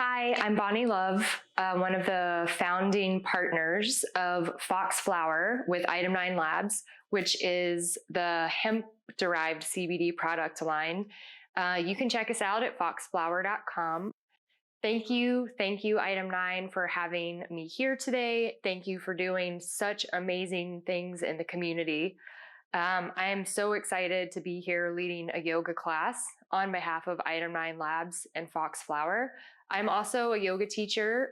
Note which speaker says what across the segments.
Speaker 1: Hi, I'm Bonnie Love, one of the founding partners of Fox Flower with Item 9 Labs, which is the hemp-derived CBD product line. You can check us out at foxflower.com. Thank you, Item 9, for having me here today. Thank you for doing such amazing things in the community. I am so excited to be here leading a yoga class on behalf of Item 9 Labs and Fox Flower. I'm also a yoga teacher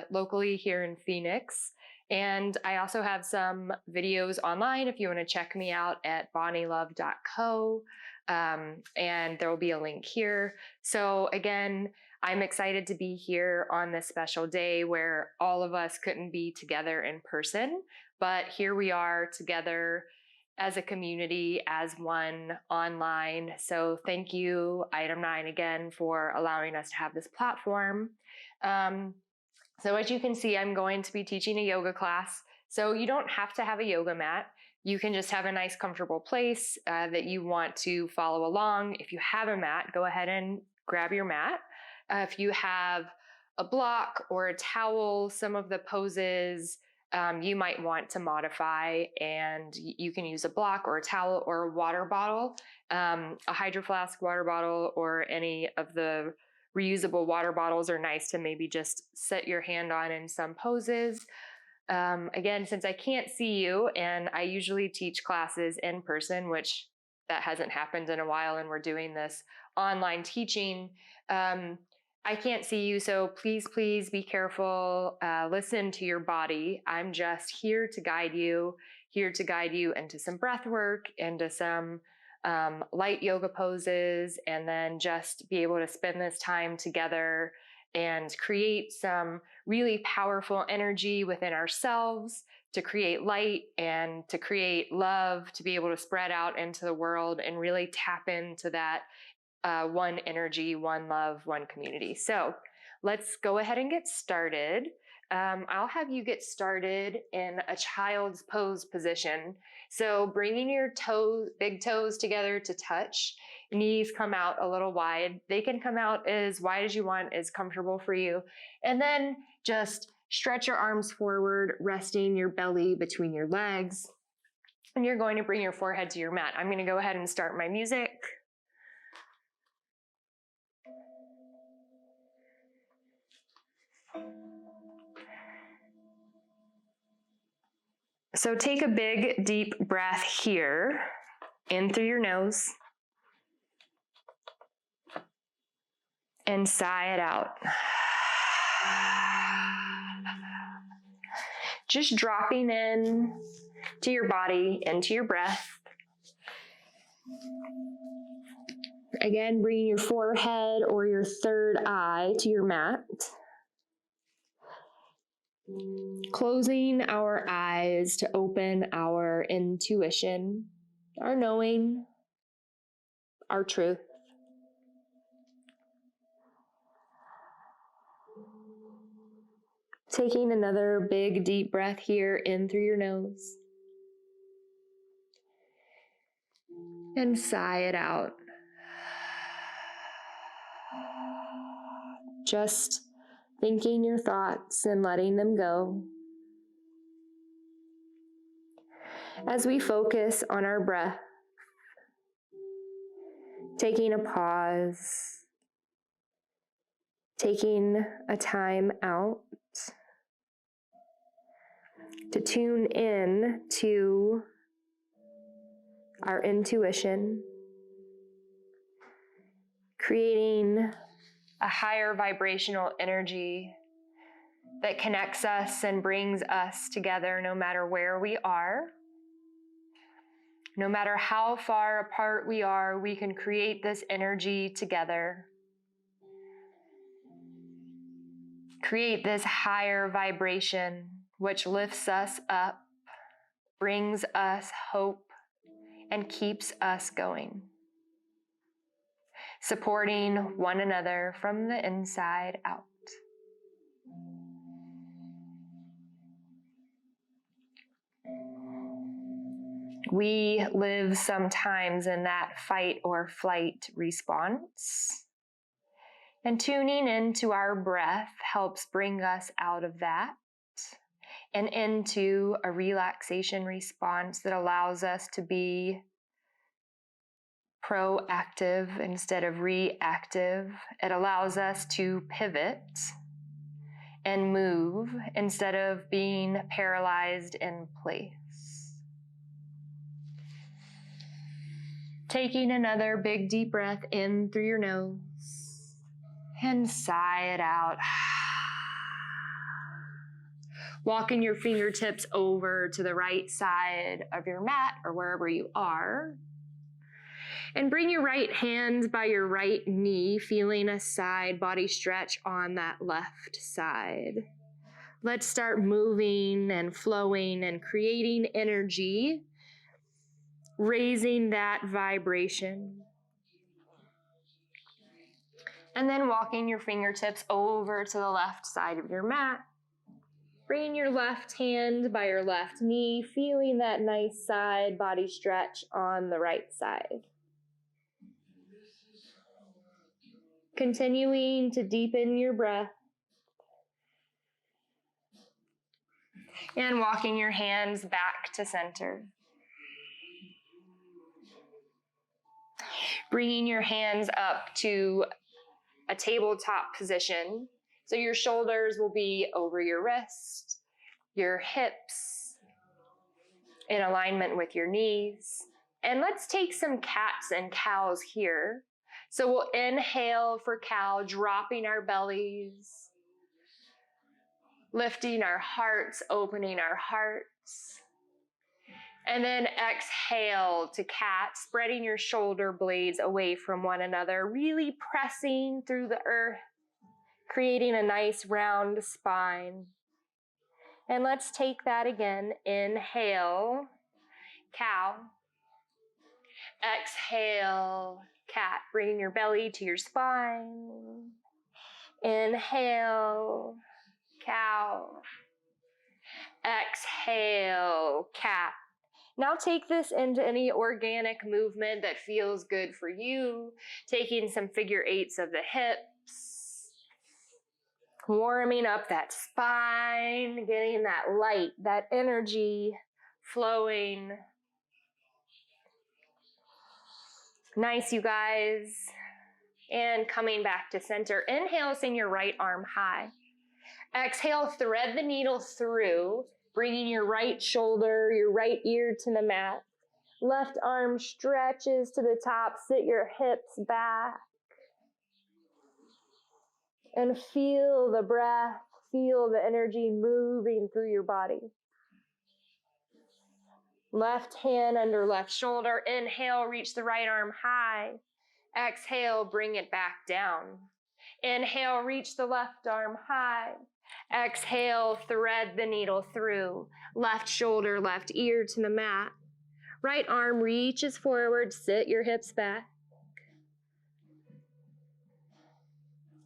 Speaker 1: locally here in Phoenix, and I also have some videos online if you want to check me out at bonnielove.co, and there will be a link here. So again, I'm excited to be here on this special day where all of us couldn't be together in person, but here we are together as a community, as one online. So thank you, Item 9, again, for allowing us to have this platform. So as you can see, I'm going to be teaching a yoga class. So you don't have to have a yoga mat. You can just have a nice, comfortable place that you want to follow along. If you have a mat, go ahead and grab your mat. If you have a block or a towel, some of the poses you might want to modify, and you can use a block or a towel or a water bottle, a Hydro Flask water bottle, or any of the reusable water bottles are nice to maybe just set your hand on in some poses. Again, since I can't see you and I usually teach classes in person, which that hasn't happened in a while, and we're doing this online teaching, I can't see you, so please be careful. Listen to your body. I'm just here to guide you into some breath work, into some light yoga poses, and then just be able to spend this time together and create some really powerful energy within ourselves, to create light and to create love, to be able to spread out into the world and really tap into that one energy, one love, one community. So let's go ahead and get started. I'll have you get started in a child's pose position. So bringing your toes, big toes together to touch, knees come out a little wide. They can come out as wide as you want, as comfortable for you. And then just stretch your arms forward, resting your belly between your legs. And you're going to bring your forehead to your mat. I'm going to go ahead and start my music. So take a big, deep breath here, in through your nose, and sigh it out. Just dropping in to your body, into your breath. Again, bringing your forehead or your third eye to your mat. Closing our eyes to open our intuition, our knowing, our truth. Taking another big, deep breath here in through your nose. And sigh it out. Just thinking your thoughts and letting them go. As we focus on our breath, taking a pause, taking a time out to tune in to our intuition, creating a higher vibrational energy that connects us and brings us together no matter where we are. No matter how far apart we are, we can create this energy together. Create this higher vibration which lifts us up, brings us hope, and keeps us going. Supporting one another from the inside out. We live sometimes in that fight or flight response. And tuning into our breath helps bring us out of that and into a relaxation response that allows us to be proactive instead of reactive. It allows us to pivot and move instead of being paralyzed in place. Taking another big deep breath in through your nose and sigh it out. Walking your fingertips over to the right side of your mat or wherever you are. And bring your right hand by your right knee, feeling a side body stretch on that left side. Let's start moving and flowing and creating energy, raising that vibration. And then walking your fingertips over to the left side of your mat. Bringing your left hand by your left knee, feeling that nice side body stretch on the right side. Continuing to deepen your breath. And walking your hands back to center. Bringing your hands up to a tabletop position. So your shoulders will be over your wrist, your hips in alignment with your knees. And let's take some cats and cows here. So we'll inhale for cow, dropping our bellies, lifting our hearts, opening our hearts. And then exhale to cat, spreading your shoulder blades away from one another, really pressing through the earth, creating a nice round spine. And let's take that again. Inhale, cow. Exhale, cat, bringing your belly to your spine. Inhale, cow. Exhale, cat. Now take this into any organic movement that feels good for you. Taking some figure eights of the hips. Warming up that spine, getting that light, that energy flowing. Nice, you guys. And coming back to center. Inhale, send your right arm high. Exhale, thread the needle through, bringing your right shoulder, your right ear to the mat. Left arm stretches to the top, sit your hips back. And feel the breath, feel the energy moving through your body. Left hand under left shoulder. Inhale, reach the right arm high. Exhale, bring it back down. Inhale, reach the left arm high. Exhale, thread the needle through. Left shoulder, left ear to the mat. Right arm reaches forward, sit your hips back.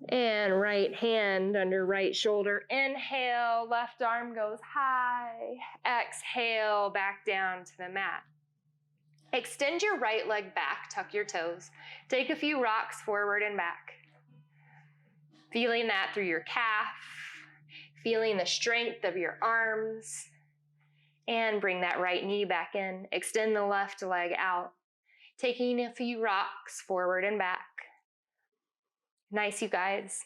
Speaker 1: And right hand under right shoulder. Inhale, left arm goes high. Exhale, back down to the mat. Extend your right leg back, tuck your toes. Take a few rocks forward and back. Feeling that through your calf. Feeling the strength of your arms. And bring that right knee back in. Extend the left leg out. Taking a few rocks forward and back. Nice, you guys.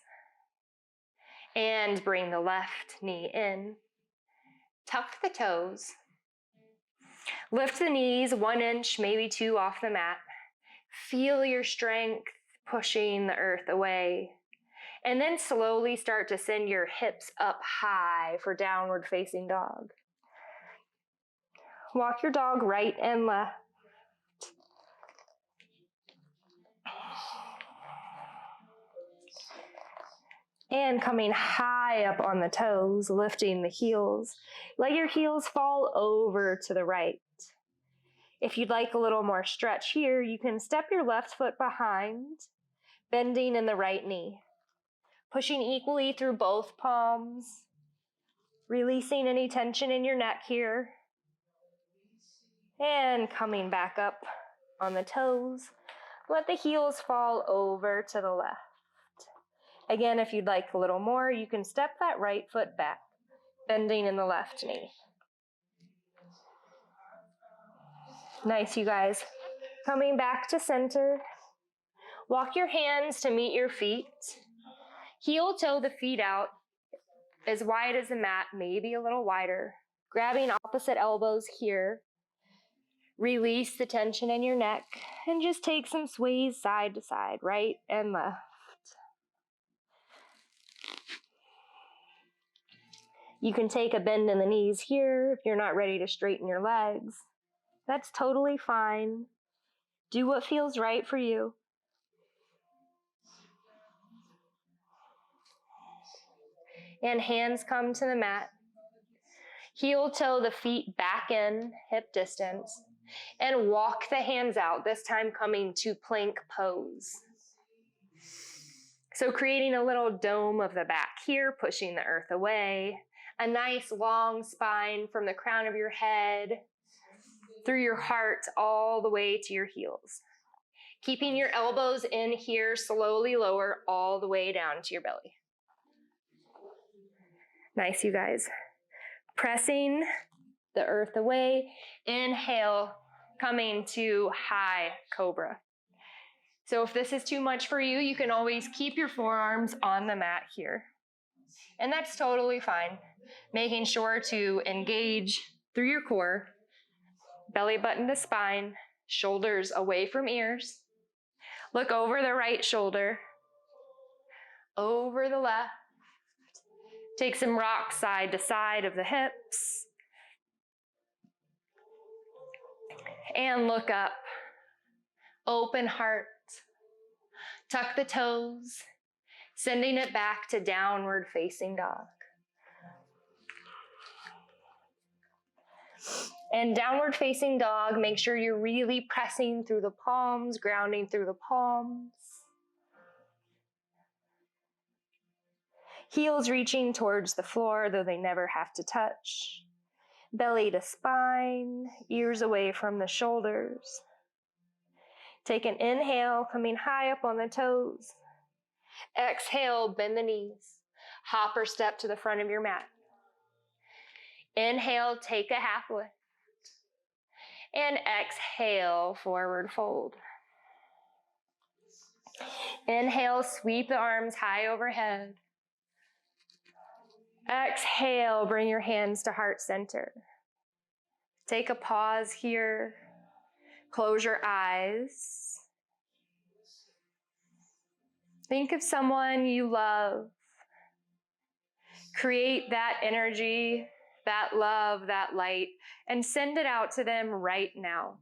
Speaker 1: And bring the left knee in. Tuck the toes. Lift the knees 1 inch, maybe 2 off the mat. Feel your strength pushing the earth away. And then slowly start to send your hips up high for downward facing dog. Walk your dog right and left. And coming high up on the toes, lifting the heels. Let your heels fall over to the right. If you'd like a little more stretch here, you can step your left foot behind, bending in the right knee. Pushing equally through both palms. Releasing any tension in your neck here. And coming back up on the toes. Let the heels fall over to the left. Again, if you'd like a little more, you can step that right foot back, bending in the left knee. Nice, you guys. Coming back to center. Walk your hands to meet your feet. Heel toe the feet out as wide as the mat, maybe a little wider. Grabbing opposite elbows here. Release the tension in your neck and just take some sways side to side, right and left. You can take a bend in the knees here if you're not ready to straighten your legs. That's totally fine. Do what feels right for you. And hands come to the mat. Heel toe the feet back in, hip distance, and walk the hands out, this time coming to plank pose. So creating a little dome of the back here, pushing the earth away, a nice long spine from the crown of your head, through your heart, all the way to your heels. Keeping your elbows in here, slowly lower all the way down to your belly. Nice, you guys. Pressing the earth away. Inhale, coming to high cobra. So if this is too much for you, you can always keep your forearms on the mat here. And that's totally fine. Making sure to engage through your core, belly button to spine, shoulders away from ears. Look over the right shoulder, over the left. Take some rocks side to side of the hips. And look up. Open heart. Tuck the toes, sending it back to downward facing dog. And downward facing dog, make sure you're really pressing through the palms, grounding through the palms. Heels reaching towards the floor, though they never have to touch. Belly to spine, ears away from the shoulders. Take an inhale, coming high up on the toes. Exhale, bend the knees. Hop or step to the front of your mat. Inhale, take a half lift. And exhale, forward fold. Inhale, sweep the arms high overhead. Exhale, bring your hands to heart center. Take a pause here. Close your eyes. Think of someone you love. Create that energy, that love, that light, and send it out to them right now.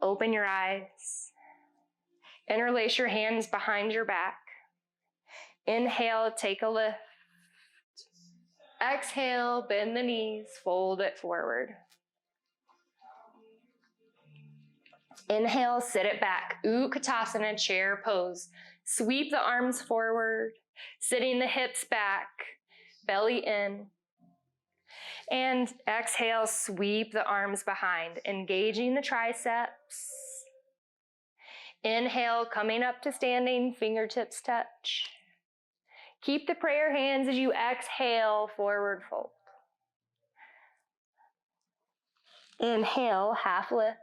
Speaker 1: Open your eyes. Interlace your hands behind your back. Inhale, take a lift. Exhale, bend the knees, fold it forward. Inhale, sit it back. Utkatasana, chair pose. Sweep the arms forward, sitting the hips back, belly in. And exhale, sweep the arms behind, engaging the triceps. Inhale, coming up to standing, fingertips touch. Keep the prayer hands as you exhale, forward fold. Inhale, half lift.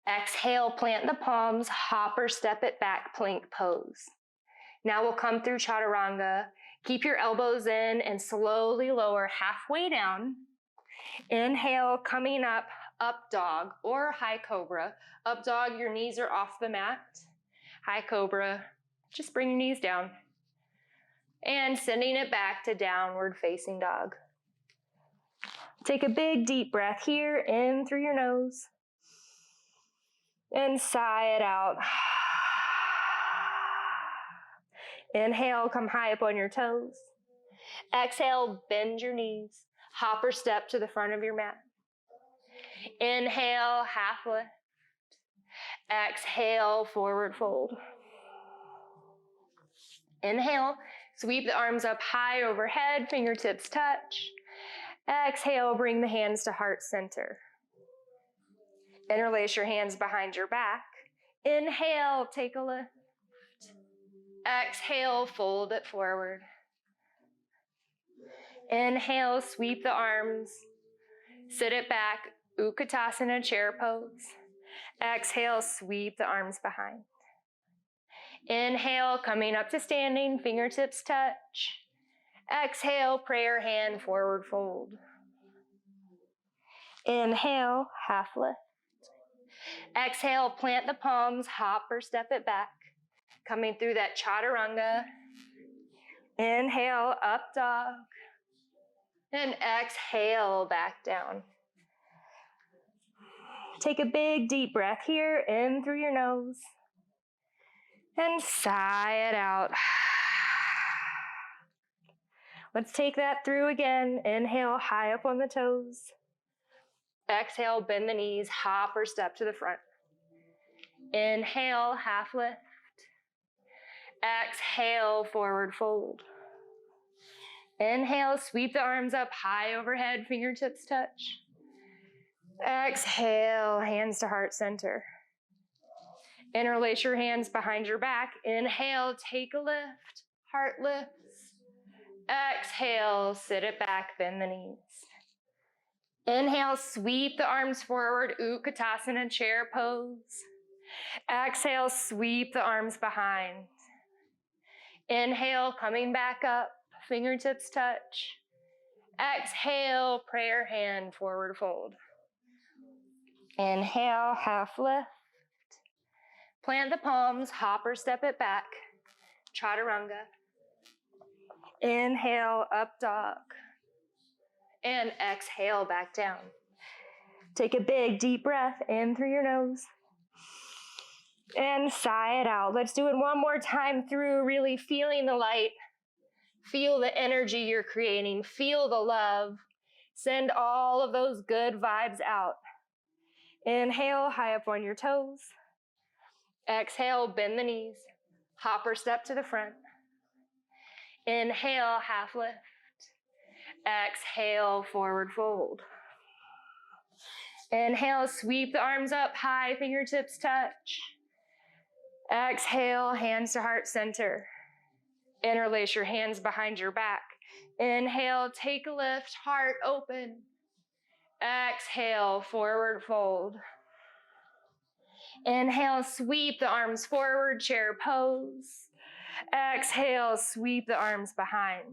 Speaker 1: Exhale, plant the palms, hop or step it back, plank pose. Now we'll come through chaturanga. Keep your elbows in and slowly lower halfway down. Inhale, coming up, up dog or high cobra. Up dog, your knees are off the mat. High cobra, just bring your knees down. And sending it back to downward facing dog. Take a big deep breath here, in through your nose. And sigh it out. Inhale, come high up on your toes. Exhale, bend your knees. Hop or step to the front of your mat. Inhale, half lift. Exhale, forward fold. Inhale, sweep the arms up high overhead, fingertips touch. Exhale, bring the hands to heart center. Interlace your hands behind your back. Inhale, take a lift. Exhale, fold it forward. Inhale, sweep the arms. Sit it back, Utkatasana chair pose. Exhale, sweep the arms behind. Inhale, coming up to standing, fingertips touch. Exhale, prayer hand, forward fold. Inhale, half lift. Exhale, plant the palms, hop or step it back. Coming through that chaturanga. Inhale, up dog. And exhale, back down. Take a big deep breath here, in through your nose. And sigh it out. Let's take that through again. Inhale, high up on the toes. Exhale, bend the knees, hop or step to the front. Inhale, half lift. Exhale, forward fold. Inhale, sweep the arms up high overhead, fingertips touch. Exhale, hands to heart center. Interlace your hands behind your back. Inhale, take a lift, heart lifts. Exhale, sit it back, bend the knees. Inhale, sweep the arms forward, Utkatasana chair pose. Exhale, sweep the arms behind. Inhale, coming back up, fingertips touch. Exhale, prayer hand, forward fold. Inhale, half lift. Plant the palms, hop or step it back, chaturanga. Inhale, up dog. And exhale, back down. Take a big deep breath in through your nose. And sigh it out. Let's do it one more time through, really feeling the light. Feel the energy you're creating. Feel the love. Send all of those good vibes out. Inhale, high up on your toes. Exhale, bend the knees. Hop or step to the front. Inhale, half lift. Exhale, forward fold. Inhale, sweep the arms up high, fingertips touch. Exhale, hands to heart center. Interlace your hands behind your back. Inhale, take a lift, heart open. Exhale, forward fold. Inhale, sweep the arms forward, chair pose. Exhale, sweep the arms behind.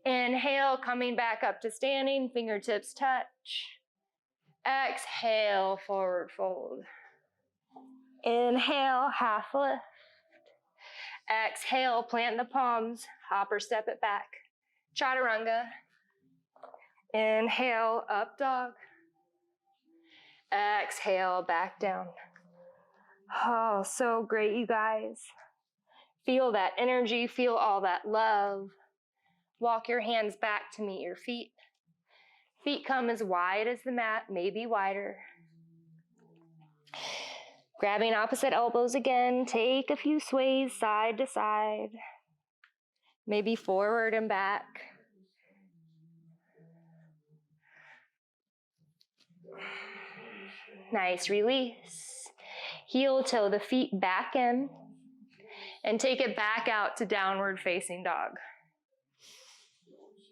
Speaker 1: Inhale, coming back up to standing, fingertips touch. Exhale, forward fold. Inhale, half lift. Exhale, plant the palms, hop or step it back. Chaturanga. Inhale, up dog. Exhale, back down. Oh, so great, you guys. Feel that energy, feel all that love. Walk your hands back to meet your feet. Feet come as wide as the mat, maybe wider. Grabbing opposite elbows again, take a few sways side to side. Maybe forward and back. Nice release. Heel toe the feet back in and take it back out to downward facing dog.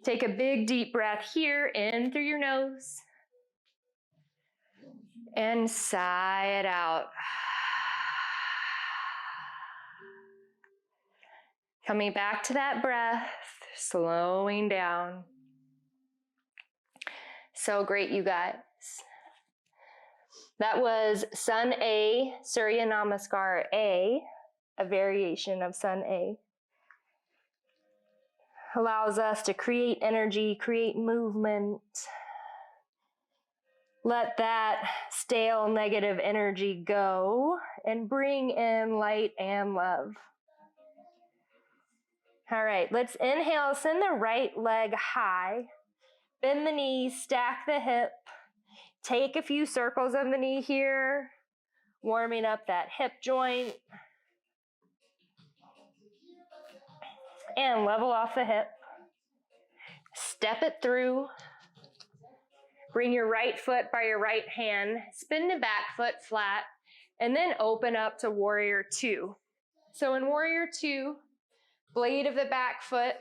Speaker 1: Take a big deep breath here in through your nose and sigh it out. Coming back to that breath, slowing down. So great, you guys. That was Sun A, Surya Namaskar A, a variation of Sun A. Allows us to create energy, create movement. Let that stale negative energy go and bring in light and love. All right, let's inhale, send the right leg high. Bend the knees, stack the hip. Take a few circles of the knee here, warming up that hip joint. And level off the hip. Step it through. Bring your right foot by your right hand, spin the back foot flat, and then open up to warrior two. So in warrior two, blade of the back foot,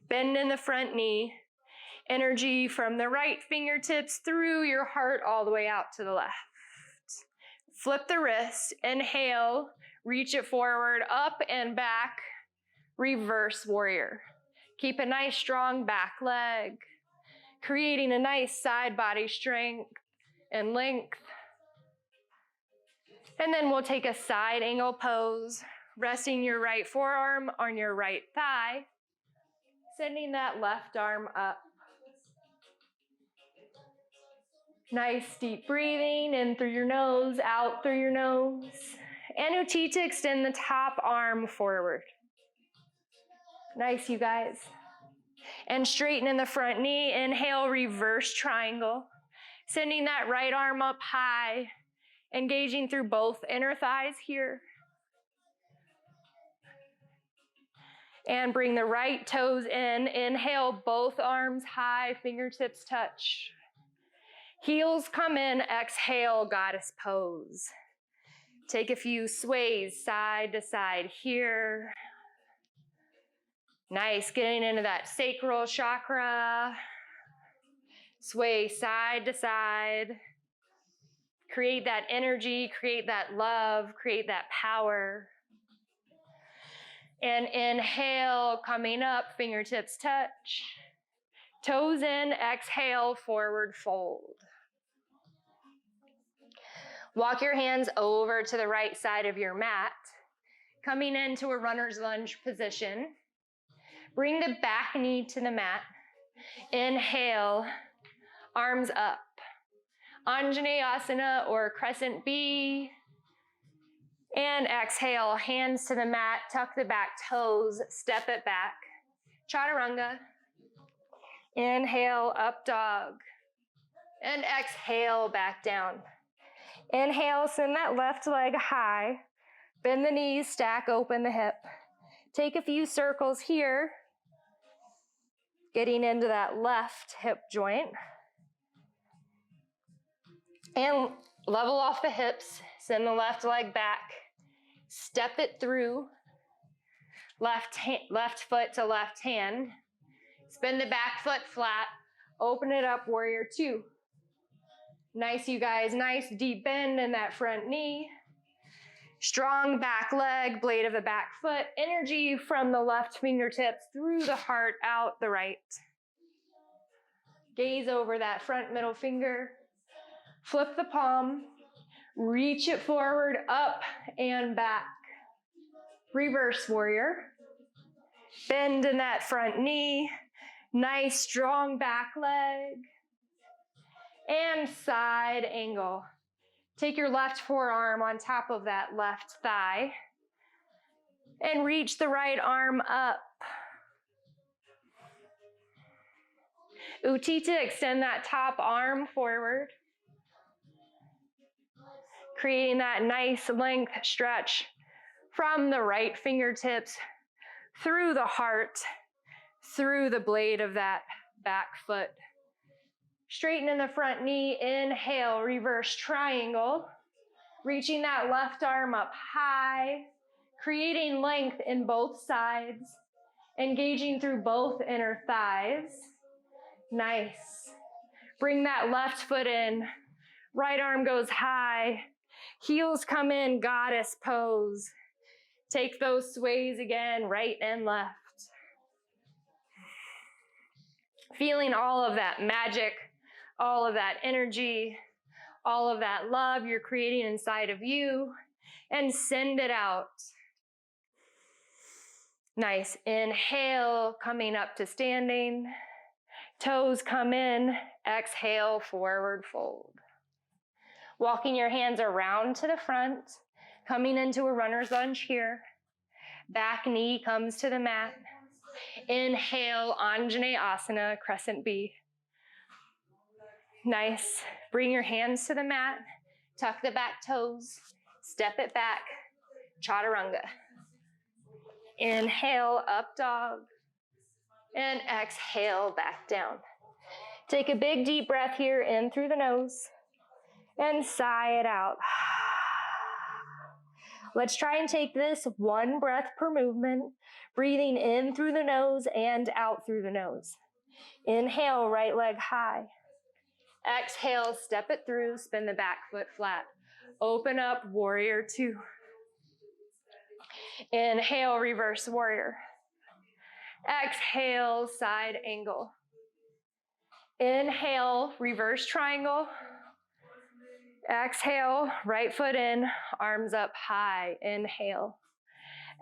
Speaker 1: bend in the front knee, energy from the right fingertips through your heart all the way out to the left. Flip the wrist, inhale, reach it forward, up and back, reverse warrior. Keep a nice strong back leg, creating a nice side body strength and length. And then we'll take a side angle pose, resting your right forearm on your right thigh, sending that left arm up. Nice deep breathing in through your nose, out through your nose. And Utthita, extend the top arm forward. Nice, you guys. And straighten in the front knee. Inhale, reverse triangle. Sending that right arm up high, engaging through both inner thighs here. And bring the right toes in. Inhale, both arms high, fingertips touch. Heels come in, exhale, goddess pose. Take a few sways side to side here. Nice, getting into that sacral chakra. Sway side to side. Create that energy, create that love, create that power. And inhale, coming up, fingertips touch. Toes in, exhale, forward fold. Walk your hands over to the right side of your mat, coming into a runner's lunge position. Bring the back knee to the mat. Inhale, arms up. Anjaneyasana or crescent B. And exhale, hands to the mat, tuck the back toes, step it back. Chaturanga. Inhale, up dog. And exhale, back down. Inhale, send that left leg high. Bend the knees, stack open the hip. Take a few circles here. Getting into that left hip joint. And level off the hips. Send the left leg back. Step it through. Left foot to left hand. Spin the back foot flat. Open it up, warrior two. Nice, you guys. Nice deep bend in that front knee. Strong back leg, blade of the back foot. Energy from the left fingertips through the heart, out the right. Gaze over that front middle finger. Flip the palm. Reach it forward, up and back. Reverse warrior. Bend in that front knee. Nice strong back leg. And side angle. Take your left forearm on top of that left thigh and reach the right arm up. Utthita, extend that top arm forward, creating that nice length stretch from the right fingertips through the heart, through the blade of that back foot. Straighten in the front knee, inhale, reverse triangle. Reaching that left arm up high, creating length in both sides, engaging through both inner thighs. Nice. Bring that left foot in, right arm goes high, heels come in, goddess pose. Take those sways again, right and left. Feeling all of that magic, all of that energy, all of that love you're creating inside of you, and send it out. Nice. Inhale, coming up to standing. Toes come in. Exhale, forward fold. Walking your hands around to the front, coming into a runner's lunge here. Back knee comes to the mat. Inhale, Anjaneyasana, crescent B. Nice. Bring your hands to the mat. Tuck the back toes. Step it back. Chaturanga. Inhale, up dog. And exhale, back down. Take a big deep breath here in through the nose and sigh it out. Let's try and take this one breath per movement, breathing in through the nose and out through the nose. Inhale, right leg high. Exhale, step it through, spin the back foot flat. Open up, warrior two. Inhale, reverse warrior. Exhale, side angle. Inhale, reverse triangle. Exhale, right foot in, arms up high. Inhale.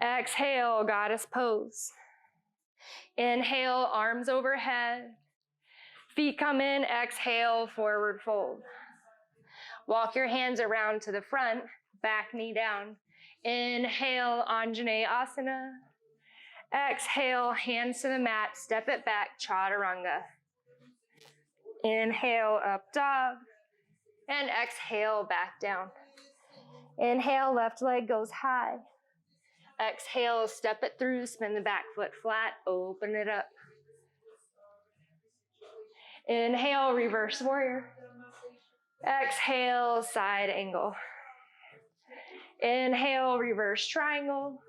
Speaker 1: Exhale, goddess pose. Inhale, arms overhead. Feet come in, exhale, forward fold. Walk your hands around to the front, back knee down. Inhale, Anjane Asana. Exhale, hands to the mat, step it back, Chaturanga. Inhale, up dog. And exhale, back down. Inhale, left leg goes high. Exhale, step it through, spin the back foot flat, open it up. Inhale, reverse warrior. Exhale, side angle. Inhale, reverse triangle.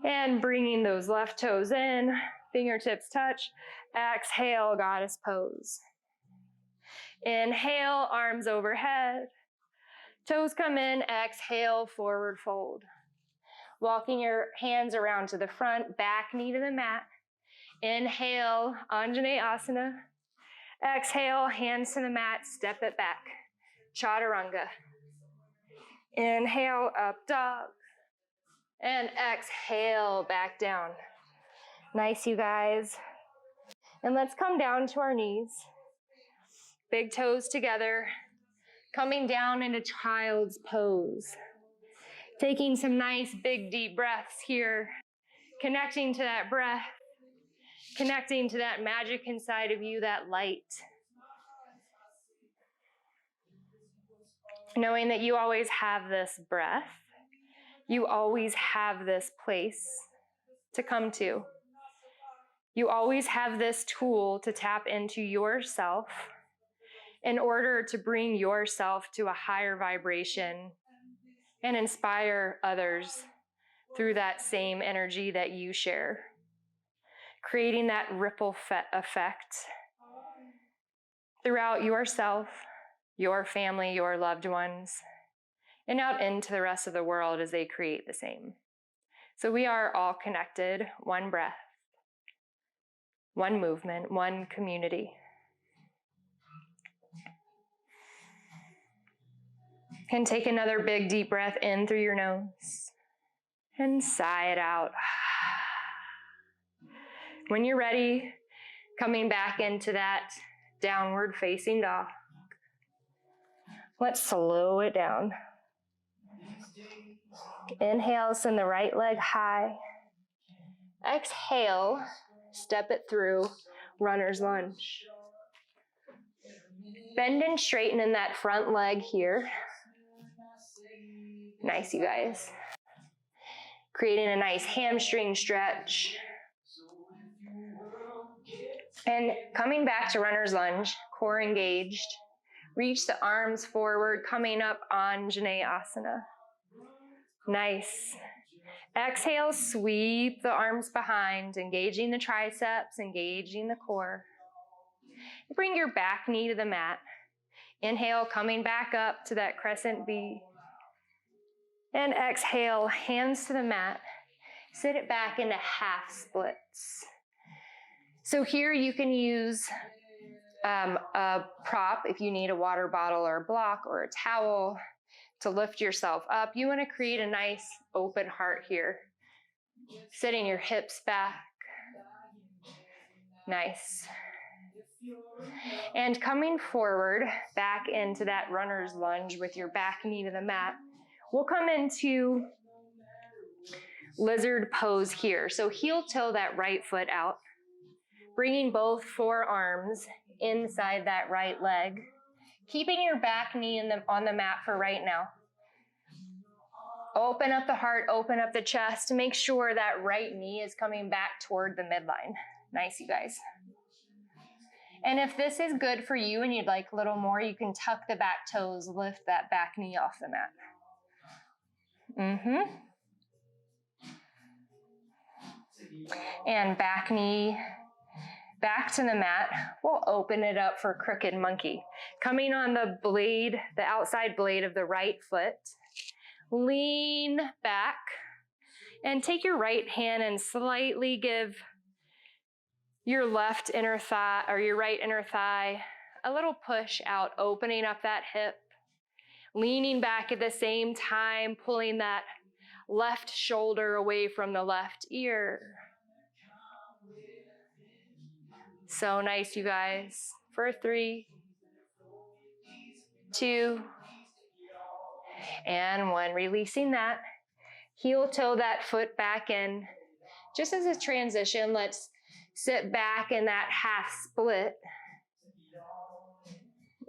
Speaker 1: And bringing those left toes in, fingertips touch. Exhale, goddess pose. Inhale, arms overhead. Toes come in, exhale, forward fold. Walking your hands around to the front, back knee to the mat. Inhale, Anjane Asana. Exhale, hands to the mat, step it back. Chaturanga. Inhale, up dog. And exhale, back down. Nice, you guys. And let's come down to our knees. Big toes together. Coming down into child's pose. Taking some nice big deep breaths here. Connecting to that breath. Connecting to that magic inside of you, that light. Knowing that you always have this breath. You always have this place to come to. You always have this tool to tap into yourself in order to bring yourself to a higher vibration and inspire others through that same energy that you share. Creating that ripple effect throughout yourself, your family, your loved ones, and out into the rest of the world as they create the same. So we are all connected, one breath, one movement, one community. And take another big deep breath in through your nose and sigh it out. When you're ready, coming back into that downward facing dog. Let's slow it down. Inhale, send the right leg high. Exhale, step it through, runner's lunge. Bend and straighten in that front leg here. Nice, you guys. Creating a nice hamstring stretch. And coming back to runner's lunge, core engaged. Reach the arms forward, coming up Anjane Asana. Nice. Exhale, sweep the arms behind, engaging the triceps, engaging the core. Bring your back knee to the mat. Inhale, coming back up to that crescent V. And exhale, hands to the mat. Sit it back into half splits. So here you can use a prop if you need a water bottle or a block or a towel to lift yourself up. You want to create a nice open heart here. Sitting your hips back. Nice. And coming forward back into that runner's lunge with your back knee to the mat, we'll come into lizard pose here. So heel toe that right foot out, bringing both forearms inside that right leg, keeping your back knee on the mat for right now. Open up the heart, open up the chest to make sure that right knee is coming back toward the midline. Nice, you guys. And if this is good for you and you'd like a little more, you can tuck the back toes, lift that back knee off the mat. And back knee back to the mat. We'll open it up for crooked monkey. Coming on the blade, the outside blade of the right foot, lean back and take your right hand and slightly give your left inner thigh or your right inner thigh a little push out, opening up that hip, leaning back at the same time, pulling that left shoulder away from the left ear. So nice, you guys. For 3, 2, and 1. Releasing that. Heel toe that foot back in. Just as a transition, let's sit back in that half split.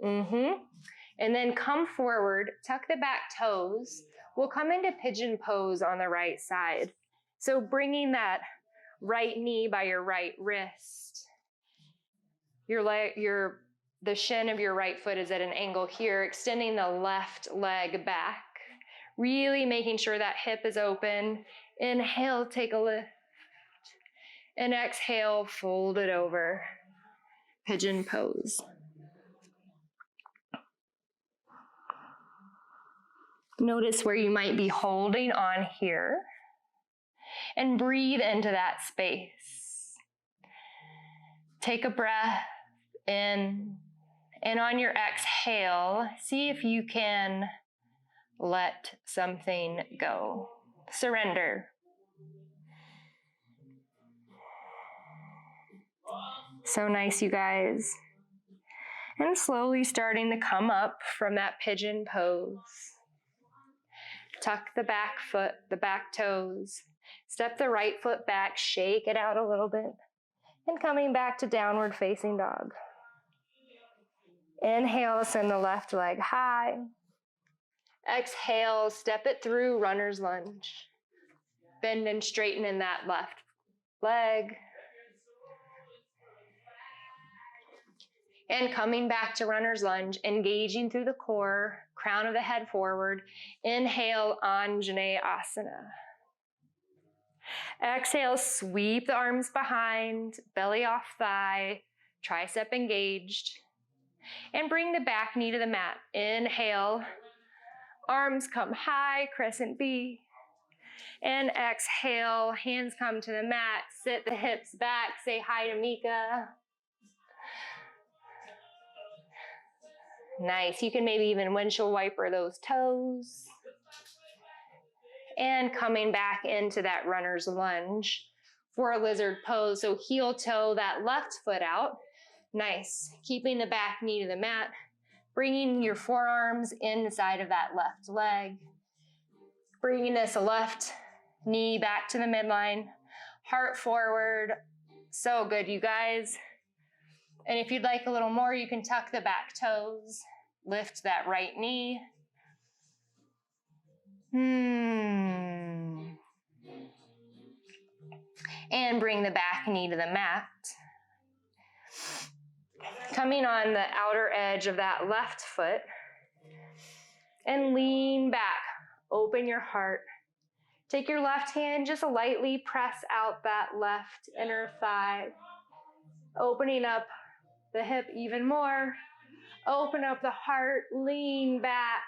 Speaker 1: And then come forward, tuck the back toes. We'll come into pigeon pose on the right side. So bringing that right knee by your right wrist. The shin of your right foot is at an angle here, extending the left leg back. Really making sure that hip is open. Inhale, take a lift. And exhale, fold it over. Pigeon pose. Notice where you might be holding on here. And breathe into that space. Take a breath in. And on your exhale, see if you can let something go. Surrender. So nice, you guys. And slowly starting to come up from that pigeon pose. Tuck the back foot, the back toes. Step the right foot back, shake it out a little bit. And coming back to downward facing dog. Inhale, send the left leg high. Exhale, step it through, runner's lunge. Bend and straighten in that left leg. And coming back to runner's lunge, engaging through the core, crown of the head forward. Inhale, Anjaneyasana. Exhale, sweep the arms behind, belly off thigh, tricep engaged. And bring the back knee to the mat. Inhale, arms come high, crescent B. And exhale, hands come to the mat, sit the hips back, say hi to Mika. Nice, you can maybe even windshield wiper those toes. And coming back into that runner's lunge for a lizard pose. So heel toe that left foot out. Nice, keeping the back knee to the mat. Bringing your forearms inside of that left leg. Bringing this left knee back to the midline. Heart forward. So good, you guys. And if you'd like a little more, you can tuck the back toes. Lift that right knee. And bring the back knee to the mat. Coming on the outer edge of that left foot. And lean back. Open your heart. Take your left hand, just lightly press out that left inner thigh. Opening up the hip even more. Open up the heart, lean back.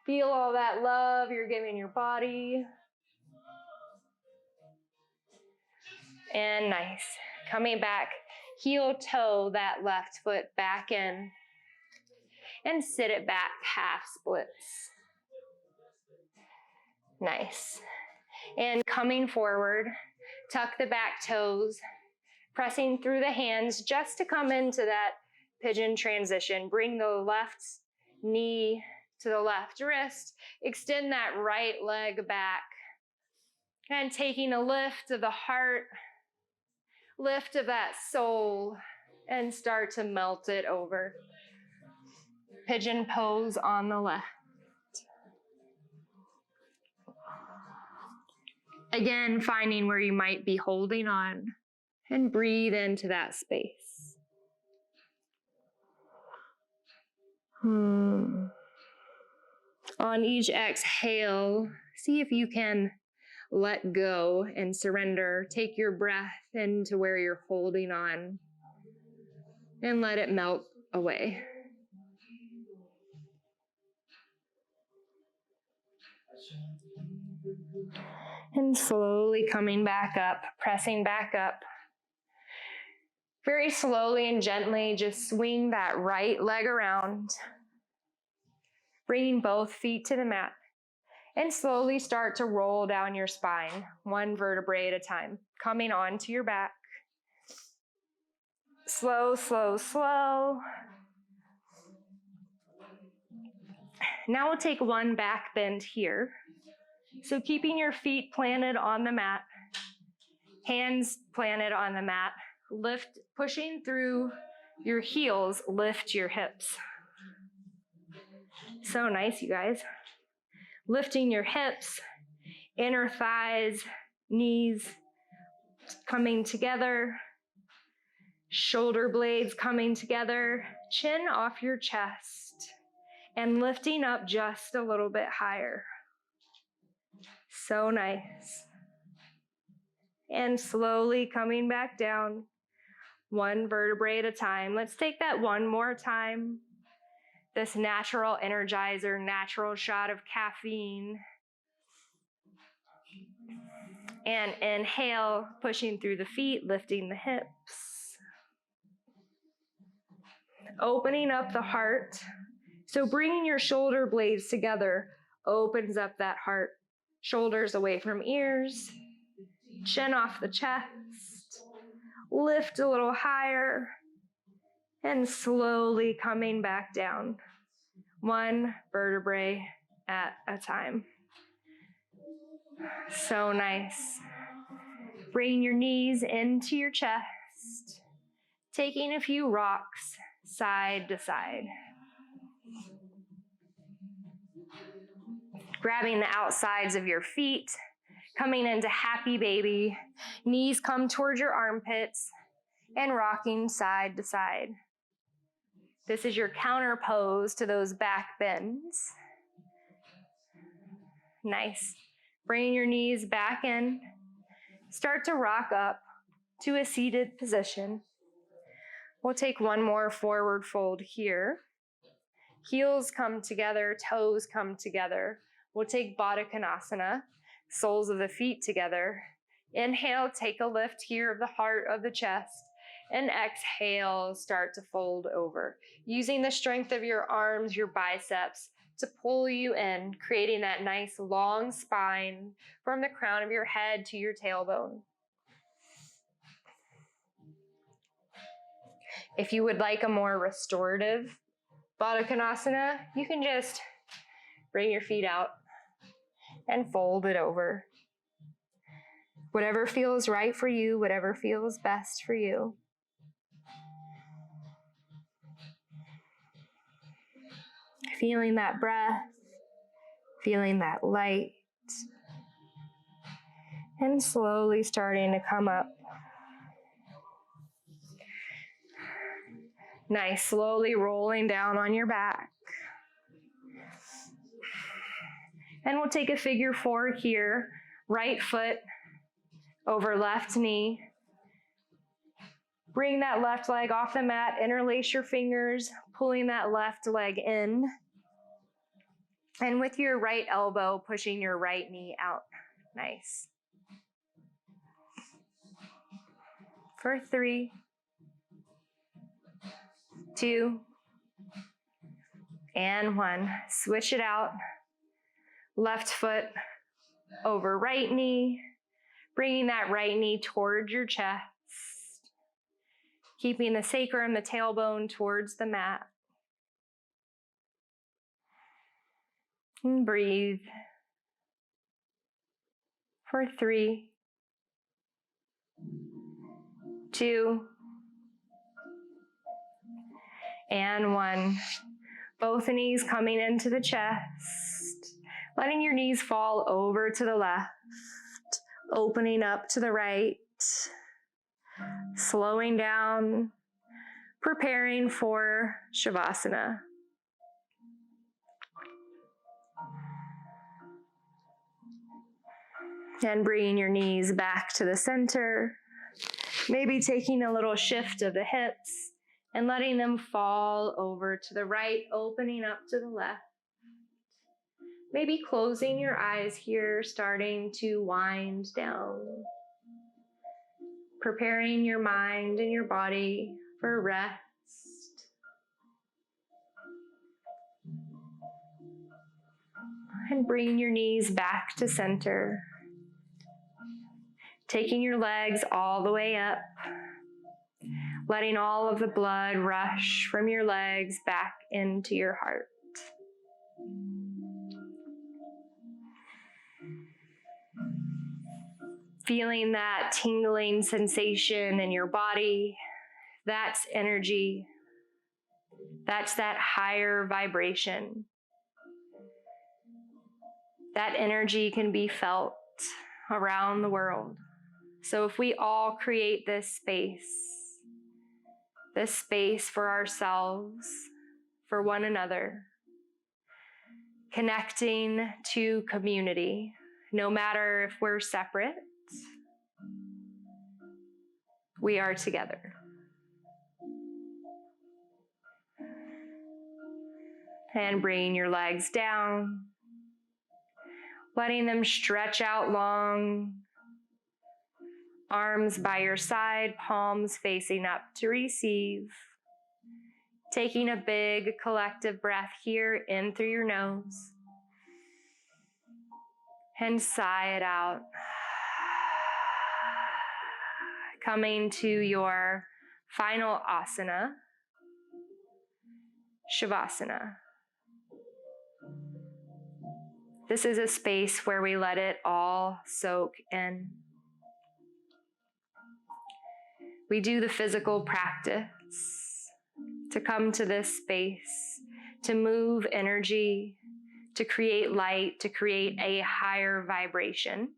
Speaker 1: Feel all that love you're giving your body. And nice. Coming back, heel toe that left foot back in. And sit it back, half splits. Nice. And coming forward, tuck the back toes, pressing through the hands just to come into that pigeon transition. Bring the left knee to the left wrist. Extend that right leg back. And taking a lift of the heart, lift of that soul, and start to melt it over. Pigeon pose on the left. Again, finding where you might be holding on and breathe into that space. On each exhale, see if you can let go and surrender. Take your breath into where you're holding on and let it melt away. And slowly coming back up, pressing back up. Very slowly and gently, just swing that right leg around, bringing both feet to the mat, and slowly start to roll down your spine, one vertebrae at a time, coming onto your back. Slow, slow, slow. Now we'll take one back bend here. So keeping your feet planted on the mat, hands planted on the mat, lift, pushing through your heels, lift your hips. So nice, you guys. Lifting your hips, inner thighs, knees coming together, shoulder blades coming together, chin off your chest, and lifting up just a little bit higher. So nice. And slowly coming back down, one vertebrae at a time. Let's take that one more time. This natural energizer, natural shot of caffeine. And inhale, pushing through the feet, lifting the hips. Opening up the heart. So bringing your shoulder blades together opens up that heart. Shoulders away from ears. Chin off the chest. Lift a little higher. And slowly coming back down. One vertebrae at a time. So nice. Bring your knees into your chest. Taking a few rocks side to side. Grabbing the outsides of your feet. Coming into happy baby. Knees come towards your armpits. And rocking side to side. This is your counter pose to those back bends. Nice. Bringing your knees back in. Start to rock up to a seated position. We'll take one more forward fold here. Heels come together, toes come together. We'll take Baddha Konasana, soles of the feet together. Inhale, take a lift here of the heart of the chest. And exhale, start to fold over. Using the strength of your arms, your biceps, to pull you in, creating that nice long spine from the crown of your head to your tailbone. If you would like a more restorative Baddha Konasana, you can just bring your feet out and fold it over. Whatever feels right for you, whatever feels best for you. Feeling that breath, feeling that light, and slowly starting to come up. Nice, slowly rolling down on your back. And we'll take a figure four here, right foot over left knee. Bring that left leg off the mat, interlace your fingers, pulling that left leg in. And with your right elbow, pushing your right knee out. Nice. For 3, 2, and 1. Switch it out. Left foot over right knee. Bringing that right knee towards your chest. Keeping the sacrum, the tailbone towards the mat. And breathe. For 3, 2, and 1. Both knees coming into the chest. Letting your knees fall over to the left. Opening up to the right. Slowing down. Preparing for Shavasana. And bringing your knees back to the center. Maybe taking a little shift of the hips and letting them fall over to the right, opening up to the left. Maybe closing your eyes here, starting to wind down. Preparing your mind and your body for rest. And bring your knees back to center. Taking your legs all the way up. Letting all of the blood rush from your legs back into your heart. Feeling that tingling sensation in your body, that's energy. That's that higher vibration. That energy can be felt around the world. So if we all create this space for ourselves, for one another, connecting to community, no matter if we're separate, we are together. And bringing your legs down, letting them stretch out long, arms by your side, palms facing up to receive. Taking a big collective breath here in through your nose. And sigh it out. Coming to your final asana, Shavasana. This is a space where we let it all soak in. We do the physical practice to come to this space, to move energy, to create light, to create a higher vibration,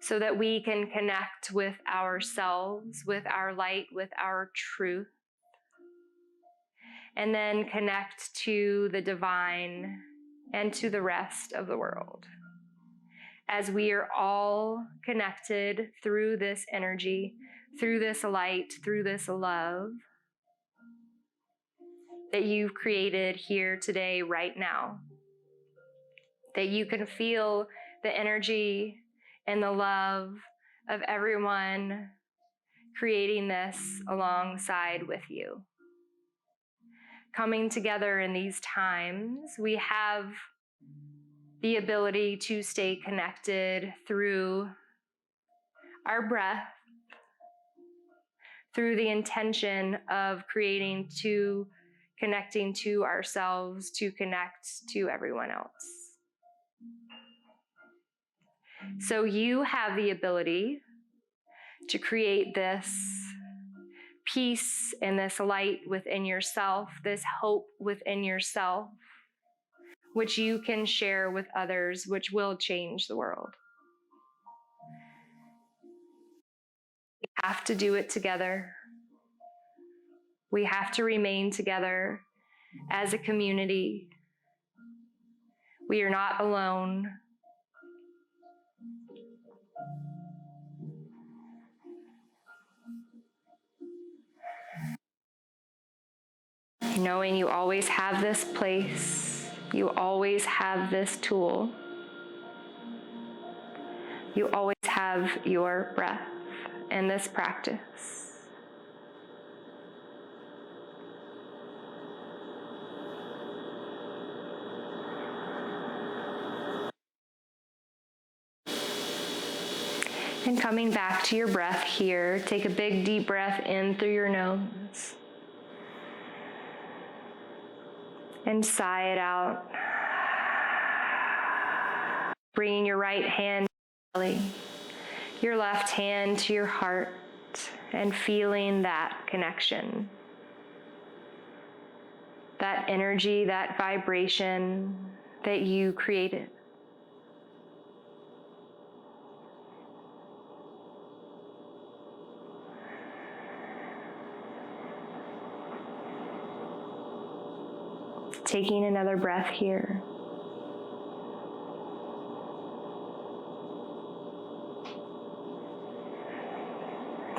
Speaker 1: so that we can connect with ourselves, with our light, with our truth, and then connect to the divine and to the rest of the world. As we are all connected through this energy, through this light, through this love that you've created here today, right now, that you can feel the energy and the love of everyone creating this alongside with you. Coming together in these times, we have the ability to stay connected through our breath, through the intention of connecting to ourselves, to connect to everyone else. So you have the ability to create this peace and this light within yourself, this hope within yourself, which you can share with others, which will change the world. We have to do it together. We have to remain together as a community. We are not alone. Knowing you always have this place, you always have this tool, you always have your breath in this practice. And coming back to your breath here, take a big deep breath in through your nose. And sigh it out. Bringing your right hand to your belly, your left hand to your heart, and feeling that connection. That energy, that vibration that you created. Taking another breath here.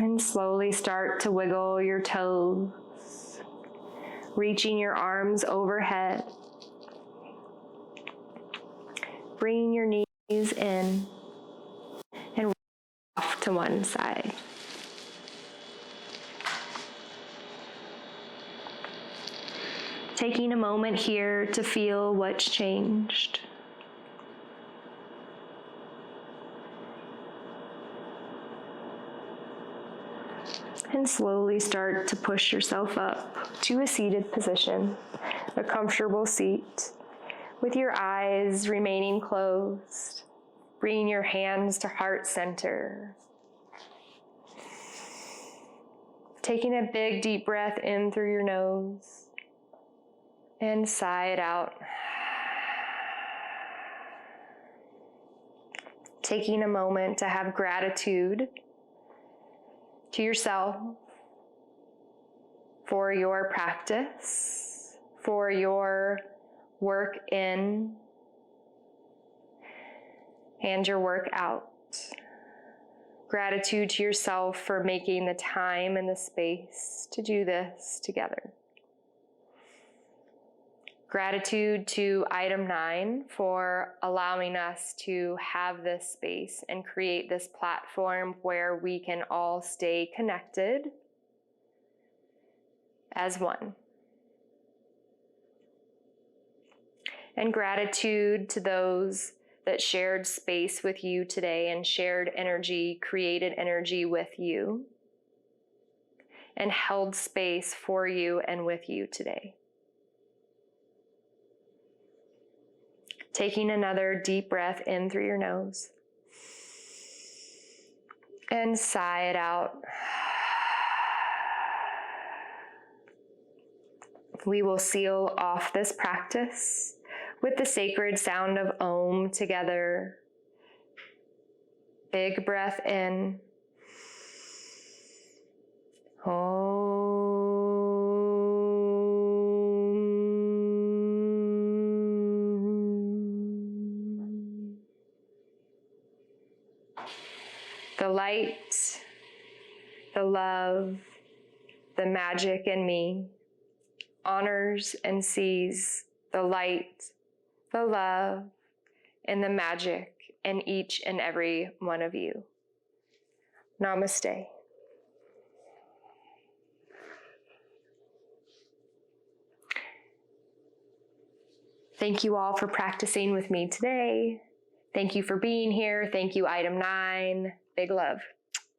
Speaker 1: And slowly start to wiggle your toes, reaching your arms overhead. Bringing your knees in and off to one side. Taking a moment here to feel what's changed. And slowly start to push yourself up to a seated position, a comfortable seat, with your eyes remaining closed. Bringing your hands to heart center. Taking a big deep breath in through your nose and sigh it out. Taking a moment to have gratitude to yourself for your practice, for your work in and your work out. Gratitude to yourself for making the time and the space to do this together. Gratitude to item 9 for allowing us to have this space and create this platform where we can all stay connected as one. And gratitude to those that shared space with you today and shared energy, created energy with you, and held space for you and with you today. Taking another deep breath in through your nose and sigh it out. We will seal off this practice with the sacred sound of Om together. Big breath in. Om. The light, the love, the magic in me honors and sees the light, the love, and the magic in each and every one of you. Namaste. Thank you all for practicing with me today. Thank you for being here. Thank you, item 9. Big love.